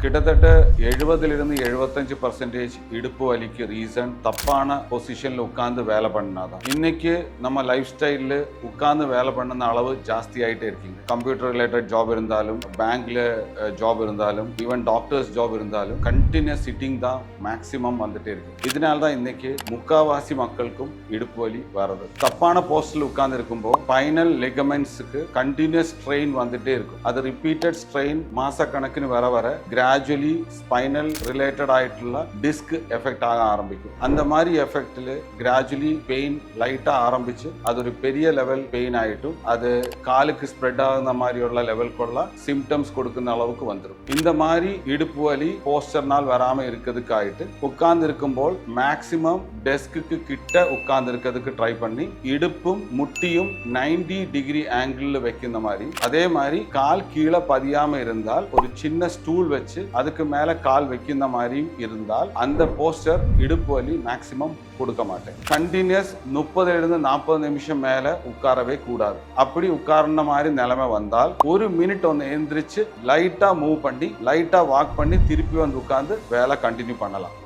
கிட்டத்தட்ட 70லிருந்து 75% இடுப்பு வலிக்கு ரீசன் தப்பான பொசிஷன்ல உட்கார்ந்து வேலை பண்ணாதான். இன்னைக்கு நம்ம லைஃப் ஸ்டைல்ல உட்கார்ந்து வேலை பண்ணன அளவு ஜாஸ்தி ஆயிட்டே இருக்கீங்க. கம்ப்யூட்டர் ரிலேட்டட் ஜாப் இருந்தாலும், பேங்க்ல ஜாப் இருந்தாலும், ஈவன் டாக்டர்ஸ் ஜாப் இருந்தாலும் கண்டினியூஸ் சிட்டிங் தான் மேக்ஸிமம் வந்துட்டே இருக்கு. இதனால தான் இன்னைக்கு முக்காவாசி மக்களுக்கும் இடுப்பு வலி வருது. தப்பான போஸ்டில் உட்கார்ந்து இருக்கும்போது ஸ்பைனல் லிகமெண்ட்ஸுக்கு கண்டினியூஸ் ஸ்ட்ரெயின் வந்துட்டே இருக்கும். அது ரிப்பீட்டட் ஸ்ட்ரெயின் மாசக்கணக்குன்னு வர கிராஜுவலி ஸ்பைனல் ரிலேட்டட் ஆயிட்டுள்ள டிஸ்க் எஃபெக்ட் ஆக ஆரம்பிக்கும். அந்த மாதிரி எஃபெக்ட்ல கிராஜுவலி பெயின் லைட்டா ஆரம்பிச்சு அது ஒரு பெரிய லெவல் பெயின் ஆயிட்டும் அது காலுக்கு ஸ்ப்ரெட் ஆகுന്ന மாதிரிയുള്ള லெவல்க்குள்ள சிம்டம்ஸ் கொடுക്കുന്ന அளவுக்கு வந்துடும். இந்த மாதிரி இடுப்பு வலி போஸ்டர்னால் வராம இருக்கிறதுக்கு ஆயிட்டு உட்கார்ந்து இருக்கும்போது மேக்சிமம் டெஸ்க்கு கிட்ட உட்கார்ந்து இருக்கிறதுக்கு ட்ரை பண்ணி இடுப்பும் முட்டியும் 90 டிகிரி ஆங்கிள் வைக்கிற மாதிரி, அதே மாதிரி கால் கீழே பதியாம இருந்தால் ஒரு சின்ன ஸ்டூல் வச்சு அதுக்கு மேல கால் வைக்கிற மாதிரி இருந்தால் அந்த போஸ்டர் இடுப்பு வலி மேக்சிமம் கொடுக்க மாட்டேன். கண்டினியூஸ் 30லிருந்து 40 நிமிஷம் மேல உட்காரவே கூடாது. அப்படி உட்கார்ந்த மாதிரி நிலைமை வந்தால் ஒரு மினிட் ஒன்று எழுந்திரிச்சு லைட்டா மூவ் பண்ணி லைட்டா வாக் பண்ணி திருப்பி வந்து உட்கார்ந்து வேலை கண்டினியூ பண்ணலாம்.